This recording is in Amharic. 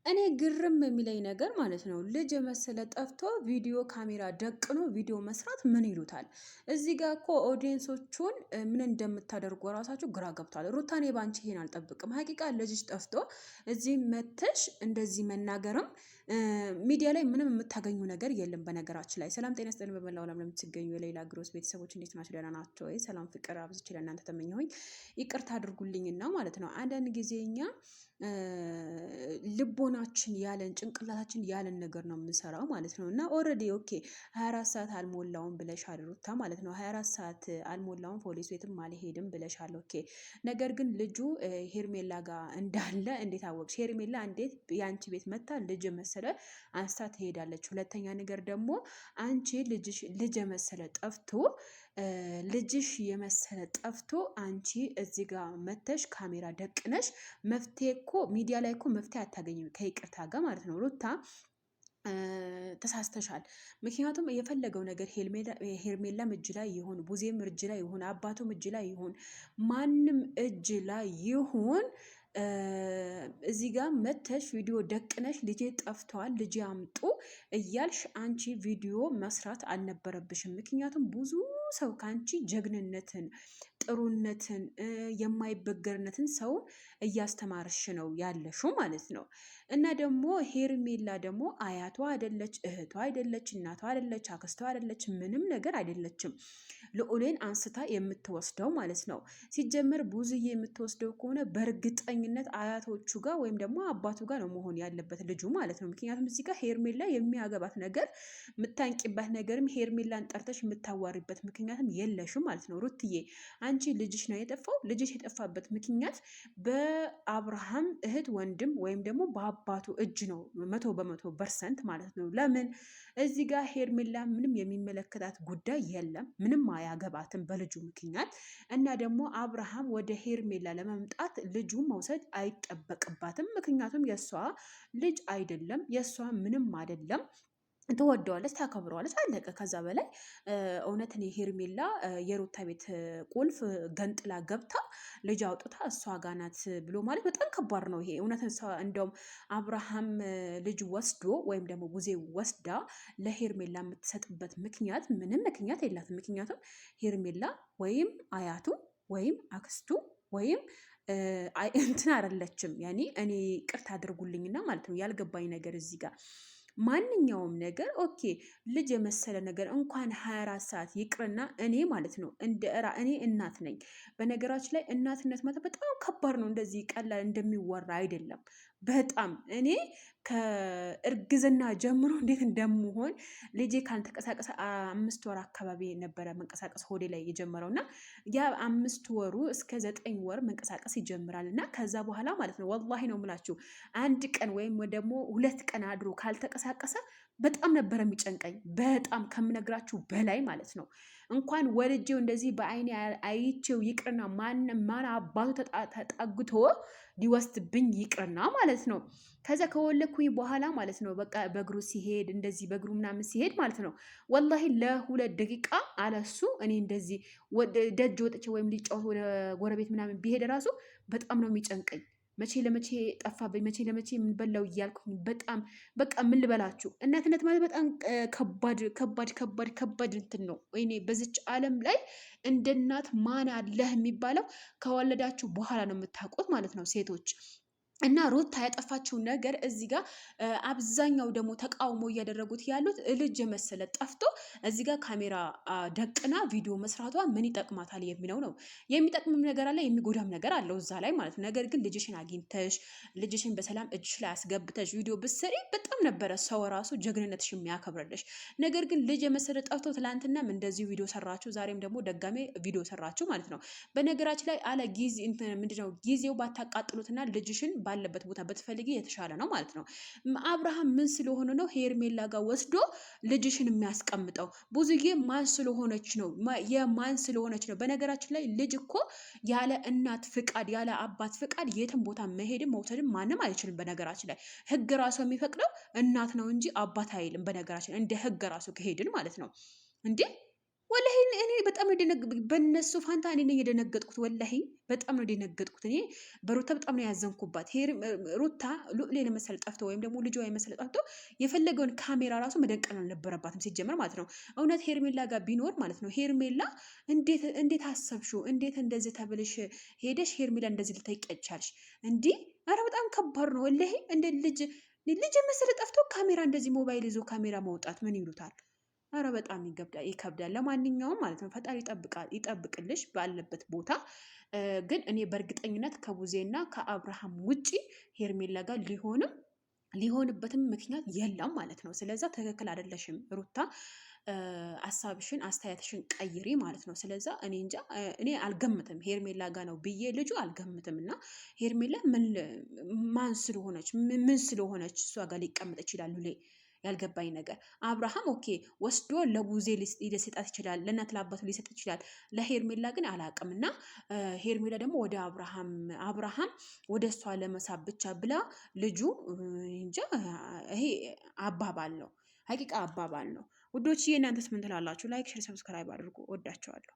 እኔ ግርም የሚለኝ ነገር ማለት ነው ልጅ የመሰለ ጠፍቶ ቪዲዮ ካሜራ ደቅኖ ቪዲዮ መስራት ምን ይሉታል? እዚህ ጋር እኮ ኦዲየንሶቹን ምን እንደምታደርጉ ራሳችሁ ግራ ገብቷል። ሩታኔ ባንቺ ይሄን አልጠብቅም። ሀቂቃ ልጅሽ ጠፍቶ እዚህ መተሽ እንደዚህ መናገርም ሚዲያ ላይ ምንም የምታገኙ ነገር የለም። በነገራችን ላይ ሰላም ጤና ስጥልን። በመላው ዓለም ለምትገኙ የሌላ ግሮስ ቤተሰቦች እንዴት ናቸው? ደህና ናቸው ወይ? ሰላም ፍቅር አብዝቼ ለእናንተ ተመኘሁኝ። ይቅርታ አድርጉልኝና ማለት ነው አንዳንድ ጊዜ እኛ ልቦናችን ያለን ጭንቅላታችን ያለን ነገር ነው የምንሰራው ማለት ነው። እና ኦልሬዲ ኦኬ 24 ሰዓት አልሞላውም ብለሻል ሩታ ማለት ነው። 24 ሰዓት አልሞላውም ፖሊስ ቤትም አልሄድም ብለሻል። ኦኬ ነገር ግን ልጁ ሄርሜላ ጋር እንዳለ እንዴት አወቅሽ? ሄርሜላ እንዴት የአንቺ ቤት መታ ልጅ መሰለ አንስታ ትሄዳለች? ሁለተኛ ነገር ደግሞ አንቺ ልጅ መሰለ ጠፍቶ ልጅሽ የመሰለ ጠፍቶ አንቺ እዚህ ጋር መተሽ ካሜራ ደቅነሽ መፍትሄ እኮ ሚዲያ ላይ እኮ መፍትሄ አታገኝም ከይቅርታ ጋር ማለት ነው። ሩታ ተሳስተሻል። ምክንያቱም የፈለገው ነገር ሄርሜላም እጅ ላይ ይሁን ቡዜም እጅ ላይ ይሁን አባቱም እጅ ላይ ይሁን ማንም እጅ ላይ ይሁን እዚህ ጋር መተሽ ቪዲዮ ደቅነሽ ልጄ ጠፍተዋል ልጄ አምጡ እያልሽ አንቺ ቪዲዮ መስራት አልነበረብሽም። ምክንያቱም ብዙ ሰው ከአንቺ ጀግንነትን፣ ጥሩነትን፣ የማይበገርነትን ሰው እያስተማርሽ ነው ያለሽው ማለት ነው። እና ደግሞ ሄርሜላ ደግሞ አያቷ አይደለች፣ እህቷ አይደለች፣ እናቷ አይደለች፣ አክስቷ አይደለች፣ ምንም ነገር አይደለችም። ልዑሌን አንስታ የምትወስደው ማለት ነው። ሲጀመር ብዙዬ የምትወስደው ከሆነ በእርግጠኝነት አያቶቹ ጋር ወይም ደግሞ አባቱ ጋር ነው መሆን ያለበት ልጁ ማለት ነው። ምክንያቱም እዚህ ጋር ሄርሜላ የሚያገባት ነገር የምታንቂበት ነገርም ሄርሜላን ጠርተሽ የምታዋሪበት ምክንያትም የለሽም ማለት ነው። ሩትዬ አንቺ ልጅሽ ነው የጠፋው። ልጅሽ የጠፋበት ምክንያት በአብርሃም እህት ወንድም ወይም ደግሞ በአባቱ እጅ ነው 100% ማለት ነው። ለምን እዚህ ጋር ሄርሜላ ምንም የሚመለከታት ጉዳይ የለም፣ ምንም አያገባትም በልጁ ምክንያት። እና ደግሞ አብርሃም ወደ ሄርሜላ ለመምጣት ልጁ መውሰድ አይጠበቅባትም። ምክንያቱም የእሷ ልጅ አይደለም፣ የእሷ ምንም አይደለም። ትወደዋለች፣ ታከብረዋለች፣ አለቀ። ከዛ በላይ እውነትን ሄርሜላ የሩታ ቤት ቁልፍ ገንጥላ ገብታ ልጅ አውጥታ እሷ ጋር ናት ብሎ ማለት በጣም ከባድ ነው ይሄ። እውነትን እንደውም አብርሃም ልጅ ወስዶ ወይም ደግሞ ቡዜ ወስዳ ለሄርሜላ የምትሰጥበት ምክንያት ምንም ምክንያት የላትም። ምክንያቱም ሄርሜላ ወይም አያቱ ወይም አክስቱ ወይም እንትን አይደለችም። ያኔ እኔ ቅርታ አድርጉልኝና ማለት ነው ያልገባኝ ነገር እዚህ ጋር ማንኛውም ነገር ኦኬ ልጅ የመሰለ ነገር እንኳን 24 ሰዓት ይቅርና እኔ ማለት ነው እኔ እናት ነኝ። በነገራችን ላይ እናትነት ማለት በጣም ከባድ ነው። እንደዚህ ቀላል እንደሚወራ አይደለም። በጣም እኔ ከእርግዝና ጀምሮ እንዴት እንደምሆን ልጄ ካልተንቀሳቀሰ 5 ወር አካባቢ ነበረ መንቀሳቀስ ሆዴ ላይ የጀመረው እና ያ 5 ወሩ እስከ 9 ወር መንቀሳቀስ ይጀምራል እና ከዛ በኋላ ማለት ነው ወላሂ ነው የምላችሁ አንድ ቀን ወይም ደግሞ 2 ቀን አድሮ ካልተንቀሳቀሰ በጣም ነበረ የሚጨንቀኝ፣ በጣም ከምነግራችሁ በላይ ማለት ነው። እንኳን ወልጄው እንደዚህ በአይኔ አይቼው ይቅርና ማን አባቱ ተጣግቶ ሊወስድብኝ ይቅርና ማለት ነው። ከዛ ከወለኩኝ በኋላ ማለት ነው በቃ በእግሩ ሲሄድ እንደዚህ በእግሩ ምናምን ሲሄድ ማለት ነው ወላሂ ለ2 ደቂቃ አለሱ እኔ እንደዚህ ደጅ ወጥቼ ወይም ሊጫወት ወደ ጎረቤት ምናምን ቢሄድ ራሱ በጣም ነው የሚጨንቀኝ። መቼ ለመቼ ጠፋብኝ፣ መቼ ለመቼ የምንበላው እያልኩኝ በጣም በቃ ምን ልበላችሁ። እናትነት ማለት በጣም ከባድ ከባድ ከባድ ከባድ እንትን ነው። ወይኔ በዚች ዓለም ላይ እንደ እናት ማን አለህ የሚባለው ከወለዳችሁ በኋላ ነው የምታውቁት ማለት ነው ሴቶች። እና ሩታ ያጠፋችውን ነገር እዚህ ጋር አብዛኛው ደግሞ ተቃውሞ እያደረጉት ያሉት ልጅ የመሰለ ጠፍቶ እዚህ ጋር ካሜራ ደቅና ቪዲዮ መስራቷ ምን ይጠቅማታል የሚለው ነው። የሚጠቅምም ነገር አለ፣ የሚጎዳም ነገር አለው እዛ ላይ ማለት ነው። ነገር ግን ልጅሽን አግኝተሽ ልጅሽን በሰላም እጅሽ ላይ አስገብተሽ ቪዲዮ ብትሰሪ በጣም ነበረ ሰው ራሱ ጀግንነትሽ የሚያከብረልሽ። ነገር ግን ልጅ የመሰለ ጠፍቶ ትላንትናም እንደዚሁ ቪዲዮ ሰራችሁ፣ ዛሬም ደግሞ ደጋሜ ቪዲዮ ሰራችሁ ማለት ነው። በነገራችን ላይ አለ ጊዜ ምንድነው ጊዜው ባታቃጥሉትና ልጅሽን ባለበት ቦታ በትፈልጊ የተሻለ ነው ማለት ነው። አብርሃም ምን ስለሆነ ነው ሄርሜላ ጋር ወስዶ ልጅሽን የሚያስቀምጠው? ብዙዬ ማን ስለሆነች ነው? የማን ስለሆነች ነው? በነገራችን ላይ ልጅ እኮ ያለ እናት ፍቃድ ያለ አባት ፍቃድ የትም ቦታ መሄድም መውሰድም ማንም አይችልም። በነገራችን ላይ ህግ ራሱ የሚፈቅደው እናት ነው እንጂ አባት አይልም። በነገራችን እንደ ህግ ራሱ ከሄድን ማለት ነው እንዴ ወላሂ እኔ በጣም በነሱ ፋንታ እኔ ነኝ የደነገጥኩት። ወላሂ በጣም ነው የደነገጥኩት። እኔ በሩታ በጣም ነው ያዘንኩባት። ሩታ ሉሌን የመሰለ ጠፍቶ ወይም ደግሞ ልጇ የመሰለ ጠፍቶ የፈለገውን ካሜራ ራሱ መደቀን አልነበረባትም ሲጀመር ማለት ነው። እውነት ሄርሜላ ጋር ቢኖር ማለት ነው ሄርሜላ እንዴት አሰብሽው? እንዴት እንደዚህ ተብልሽ ሄደሽ ሄርሜላ እንደዚህ ልታይቀቻልሽ እንዲህ? አረ በጣም ከባድ ነው ወላሂ። እንደ ልጅ የመሰለ ጠፍቶ ካሜራ እንደዚህ ሞባይል ይዞ ካሜራ ማውጣት ምን ይሉታል? አረ በጣም ይከብዳል። ለማንኛውም ማለት ነው ፈጣሪ ይጠብቅልሽ ባለበት ቦታ። ግን እኔ በእርግጠኝነት ከቡዜና ከአብርሃም ውጪ ሄርሜላ ጋር ሊሆንበትም ምክንያት የለም ማለት ነው። ስለዛ ትክክል አይደለሽም ሩታ፣ ሀሳብሽን አስተያየትሽን ቀይሪ ማለት ነው። ስለዛ እኔ እንጃ እኔ አልገምትም ሄርሜላ ጋ ነው ብዬ ልጁ አልገምትም። እና ሄርሜላ ማን ስለሆነች ምን ስለሆነች እሷ ጋር ሊቀመጥ ይችላሉ? ያልገባኝ ነገር አብርሃም ኦኬ ወስዶ ለቡዜ ሊሰጣት ይችላል፣ ለእናት ለአባቱ ሊሰጥ ይችላል። ለሄርሜላ ግን አላቅም። እና ሄርሜላ ደግሞ ወደ አብርሃም ወደ እሷ ለመሳብ ብቻ ብላ ልጁ እንጃ። ይሄ አባባል ነው፣ ሀቂቃ አባባል ነው። ውዶች እናንተስ ምን ትላላችሁ? ላይክ፣ ሼር፣ ሰብስክራይብ አድርጉ። ወዳቸዋለሁ።